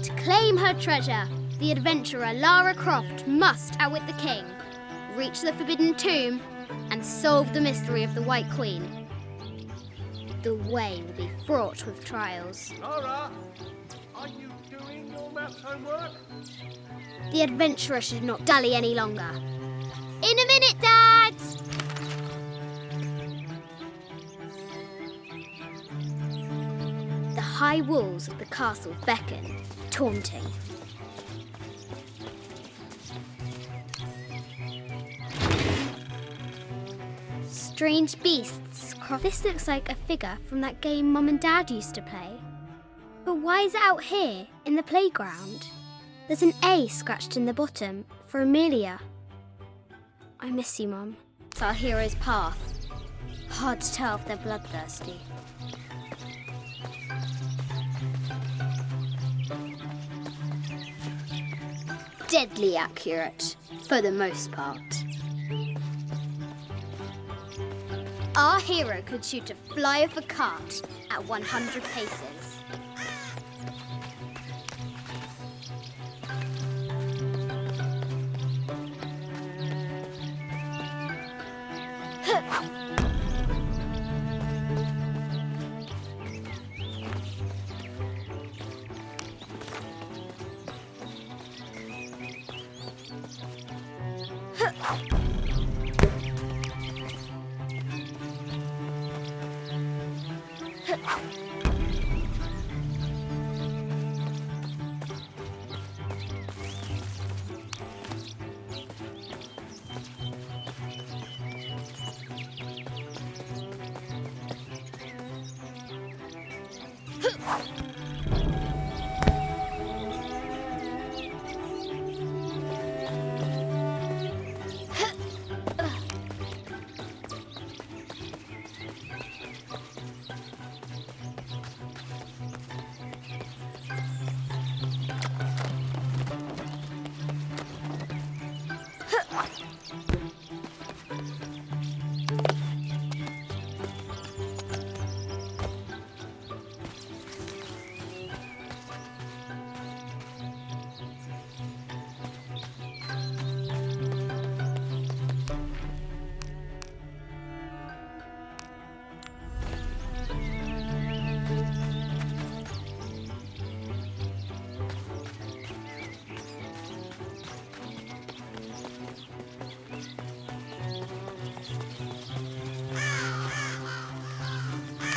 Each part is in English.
To claim her treasure, the adventurer Lara Croft must outwit the king, reach the forbidden tomb, and solve the mystery of the White Queen. The way will be fraught with trials. Lara, are you doing your maths homework? The adventurer should not dally any longer. In a minute, Dad! The high walls of the castle beckon, taunting. Strange beasts cross. This looks like a figure from that game Mum and Dad used to play. But why is it out here, in the playground? There's an A scratched in the bottom for Amelia. I miss you, Mum. It's our hero's path. Hard to tell if they're bloodthirsty. Deadly accurate, for the most part. Our hero could shoot a fly of a cart at 100 paces.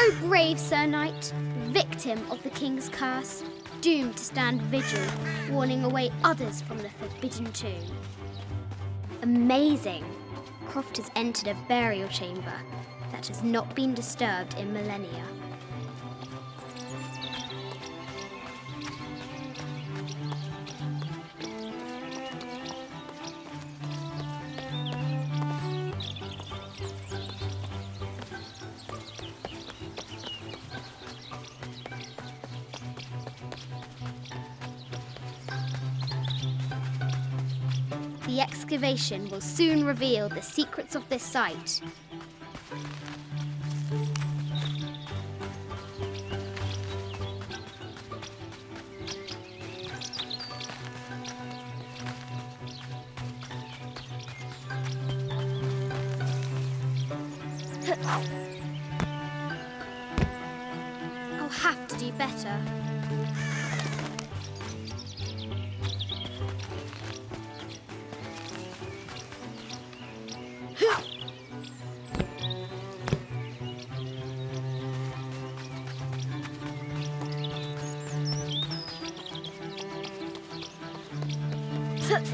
O brave Sir Knight, victim of the king's curse, doomed to stand vigil, warning away others from the forbidden tomb. Amazing! Croft has entered a burial chamber that has not been disturbed in millennia. The excavation will soon reveal the secrets of this site. I'll have to do better.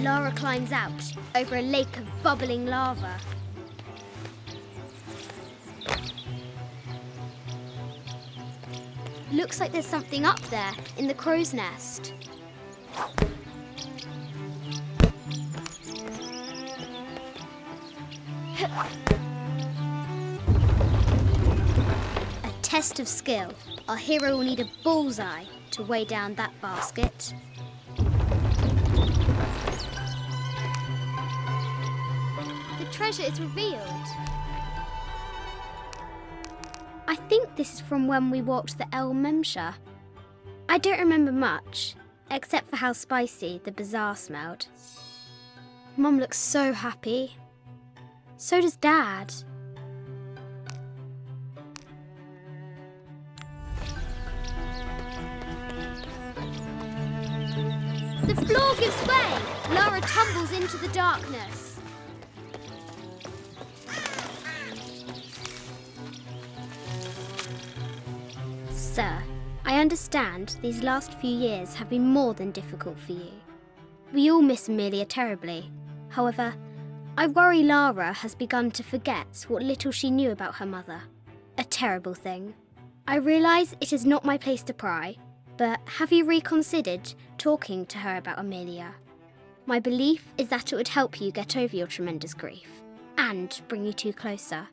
Lara climbs out over a lake of bubbling lava. Looks like there's something up there in the crow's nest. A test of skill. Our hero will need a bullseye to weigh down that basket. The treasure is revealed. I think this is from when we walked the El Memsha. I don't remember much, except for how spicy the bazaar smelled. Mum looks so happy. So does Dad. The floor gives way! Lara tumbles into the darkness. Sir, I understand these last few years have been more than difficult for you. We all miss Amelia terribly. However, I worry Lara has begun to forget what little she knew about her mother. A terrible thing. I realise it is not my place to pry, but have you reconsidered talking to her about Amelia? My belief is that it would help you get over your tremendous grief and bring you two closer.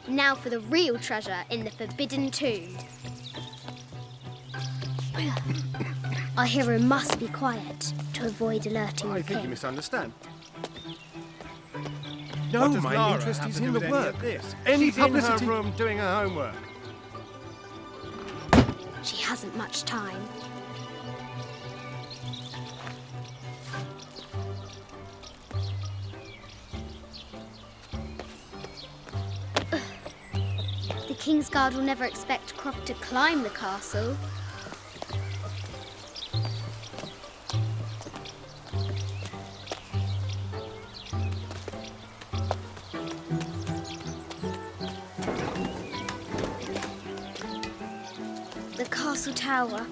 Now for the real treasure in the Forbidden Tomb. Our hero must be quiet to avoid alerting I the think you king. misunderstand. No, What does my Lara interest have is to in do the with any work. of this? Any She's publicity- in her room doing her homework. She hasn't much time. The King's Guard will never expect Croft to climb the castle. The castle tower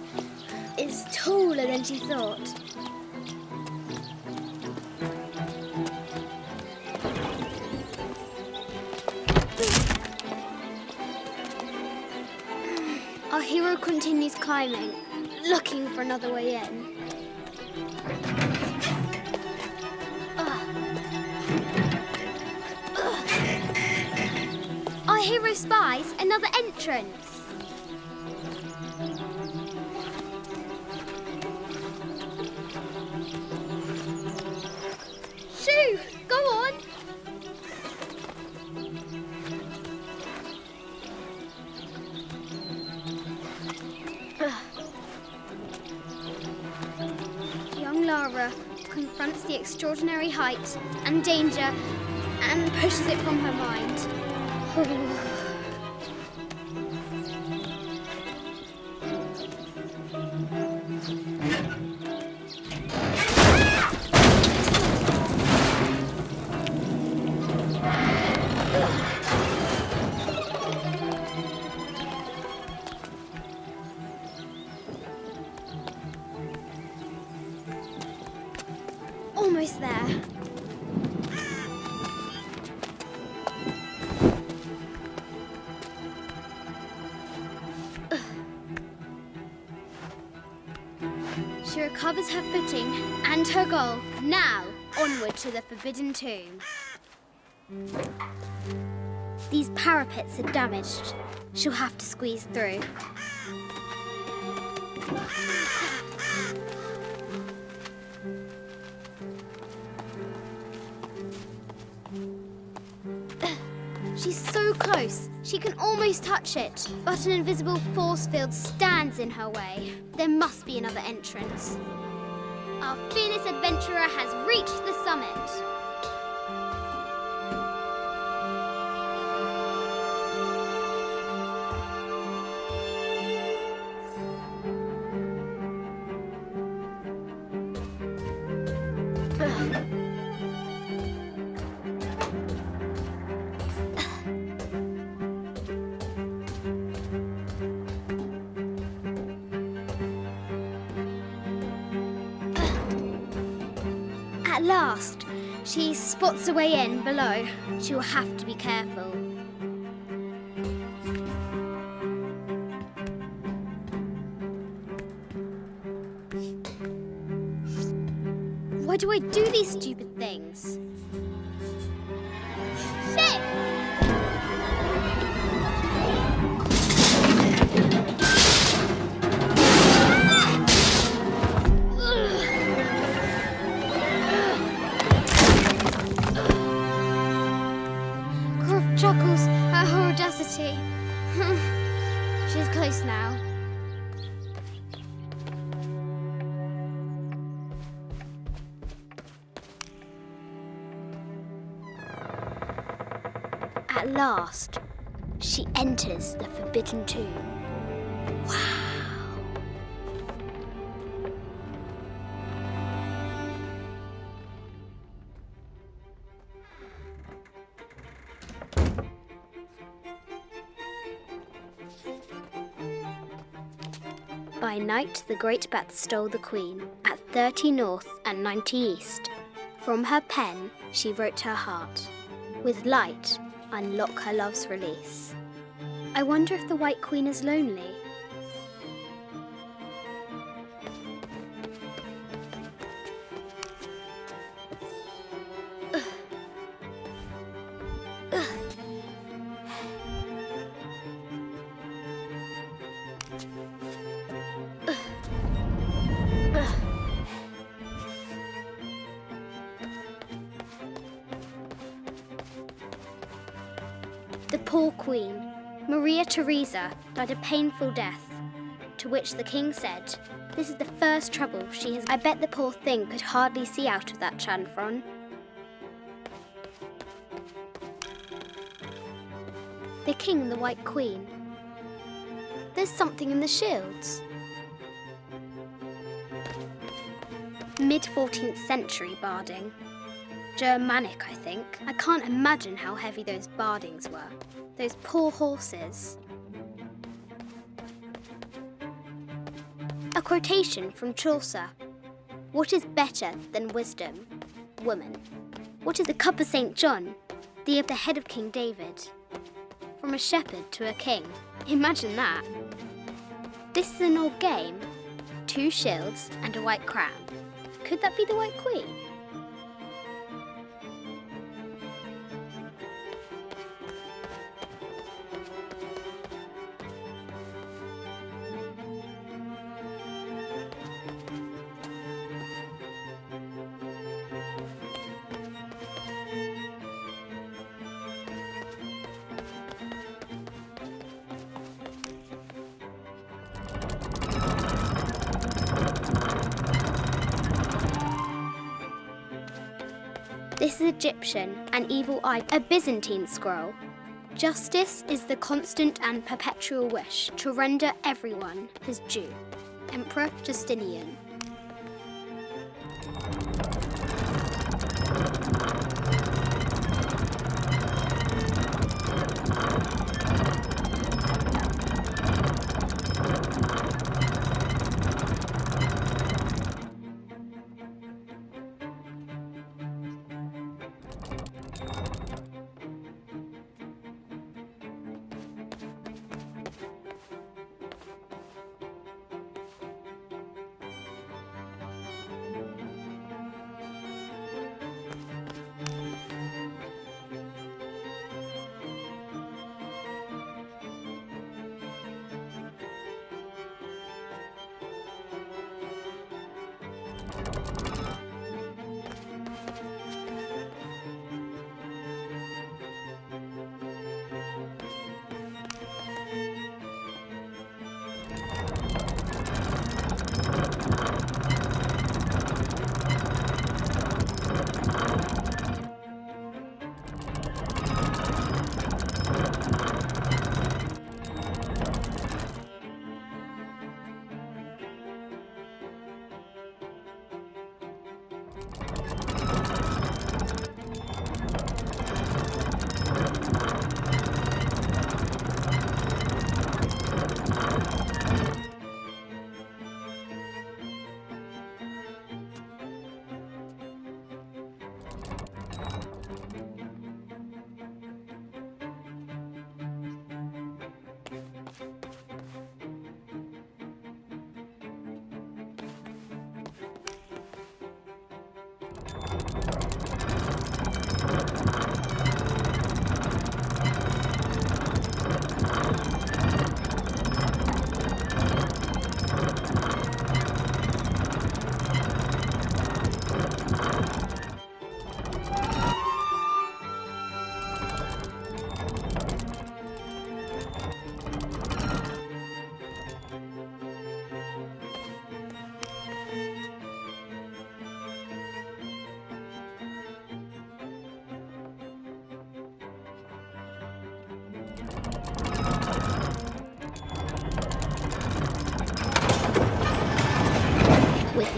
is taller than she thought. Our hero continues climbing, looking for another way in. Our hero spies another entrance. Shoo! Go on! Young Lara confronts the extraordinary height and danger and pushes it from her mind. Almost there. She recovers her footing and her goal. Now, onward to the Forbidden Tomb. These parapets are damaged. She'll have to squeeze through. She's so close, she can almost touch it, but an invisible force field stands in her way. There must be another entrance. Our fearless adventurer has reached the summit. At last, she spots a way in below. She will have to be careful. Why do I do these stupid things? Shit! Croft chuckles at her audacity. She's close now. At last, she enters the forbidden tomb. Wow! By night, the great bat stole the queen at 30 north and 90 east. From her pen, she wrote her heart. With light, unlock her love's release. I wonder if the White Queen is lonely. The poor queen, Maria Theresa, died a painful death, to which the king said, "This is the first trouble she has." I bet the poor thing could hardly see out of that chanfron. The king and the White Queen. There's something in the shields. Mid-14th century barding. Germanic, I think. I can't imagine how heavy those bardings were. Those poor horses. A quotation from Chaucer. What is better than wisdom? Woman. What is the cup of St. John? The head of King David. From a shepherd to a king. Imagine that. This is an old game. 2 shields and a white crown. Could that be the White Queen? This is Egyptian, an evil eye, a Byzantine scroll. Justice is the constant and perpetual wish to render everyone his due. Emperor Justinian.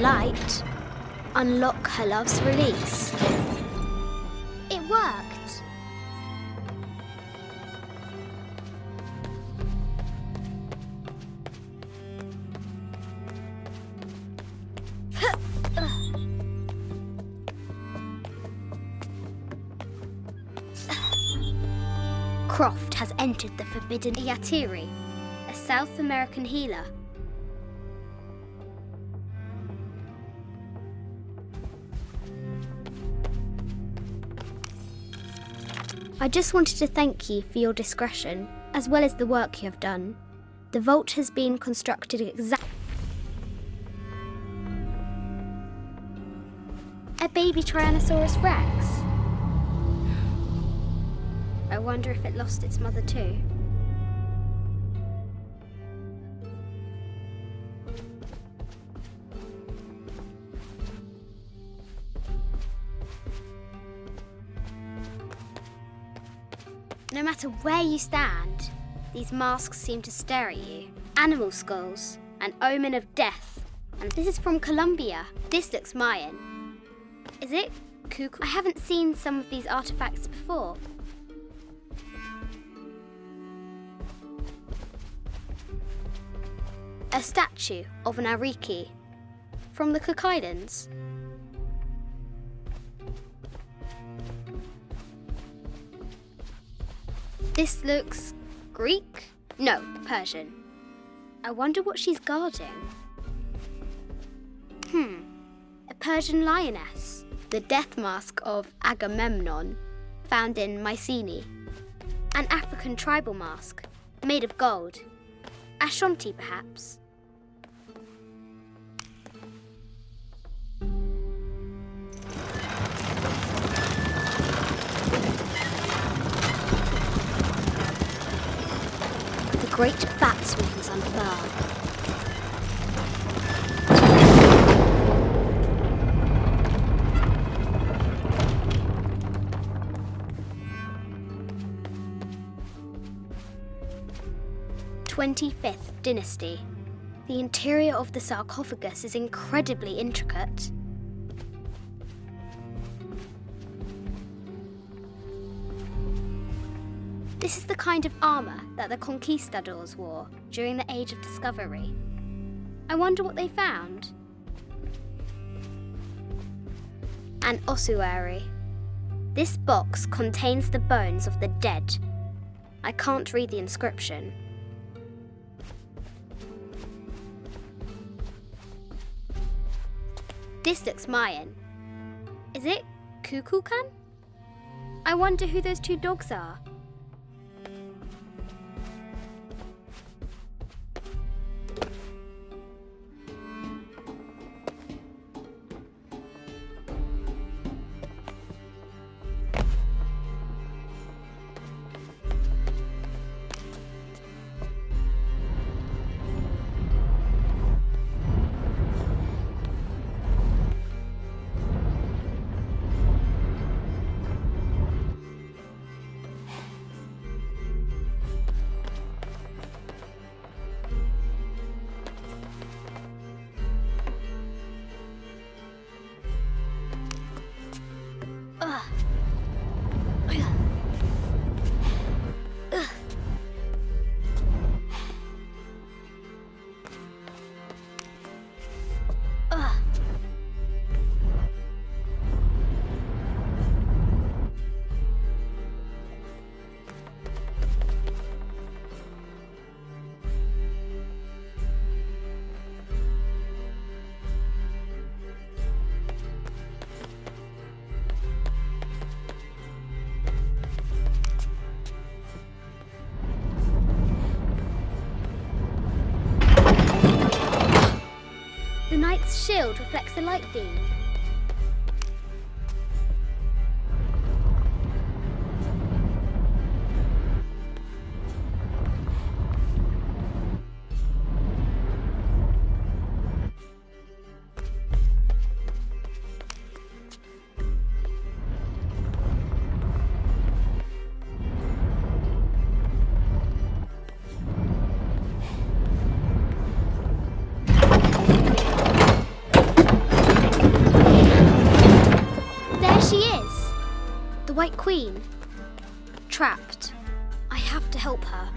light. Unlock her love's release. It worked. Croft has entered the forbidden Yatiri, a South American healer. I just wanted to thank you for your discretion, as well as the work you have done. The vault has been constructed exactly. A baby Tyrannosaurus Rex. I wonder if it lost its mother too. No matter where you stand, these masks seem to stare at you. Animal skulls, an omen of death. And this is from Colombia. This looks Mayan. Is it cuckoo? I haven't seen some of these artifacts before. A statue of an Ariki from the Cook Islands. This looks Greek? No, Persian. I wonder what she's guarding. A Persian lioness. The death mask of Agamemnon, found in Mycenae. An African tribal mask, made of gold. Ashanti, perhaps. The great bat swings unfurl. "25th Dynasty. The interior of the sarcophagus is incredibly intricate. This is the kind of armour that the conquistadors wore during the Age of Discovery. I wonder what they found. An ossuary. This box contains the bones of the dead. I can't read the inscription. This looks Mayan. Is it Kukulkan? I wonder who those two dogs are. The knight's shield reflects the light beam. queen. Trapped. I have to help her.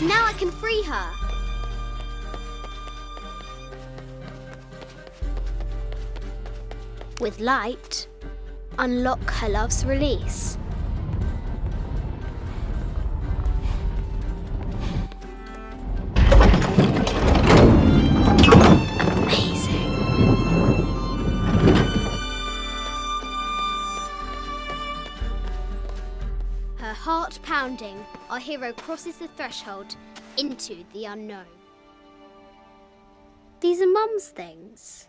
Now I can free her. With light, unlock her love's release. Amazing. Her heart pounding, our hero crosses the threshold into the unknown. These are Mum's things.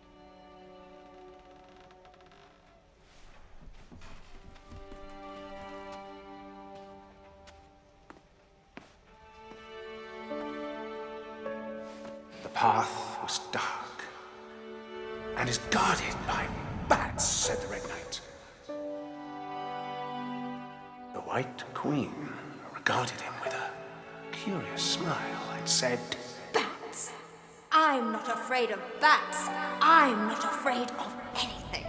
The path was dark and is guarded by bats, said the Red Knight. The White Queen regarded him with a curious smile and said, Bats! I'm not afraid of bats. I'm not afraid of anything.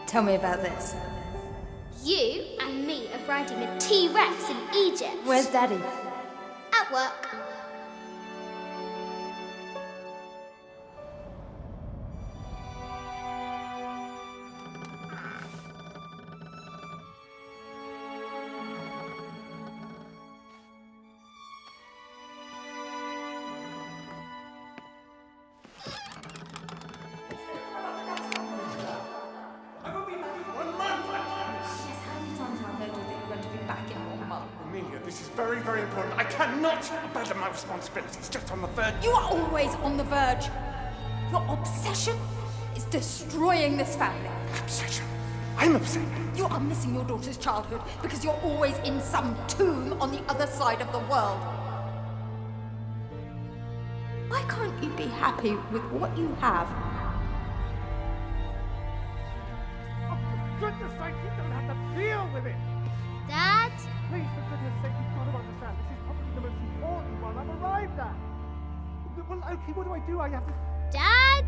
Tell me about this. You and me are riding a T-Rex in Egypt. Where's Daddy? At work. Amelia, this is very, very important. I cannot abandon my responsibilities just on the verge. You are always on the verge. Your obsession is destroying this family. Obsession. I'm upset. You are missing your daughter's childhood because you're always in some tomb on the other side of the world. Why can't you be happy with what you have? Oh, for goodness sake, you don't have to deal with it. Dad? Please, for goodness sake, you've got to understand. This is probably the most important one I've arrived at. Well, okay, what do? I have to... Dad?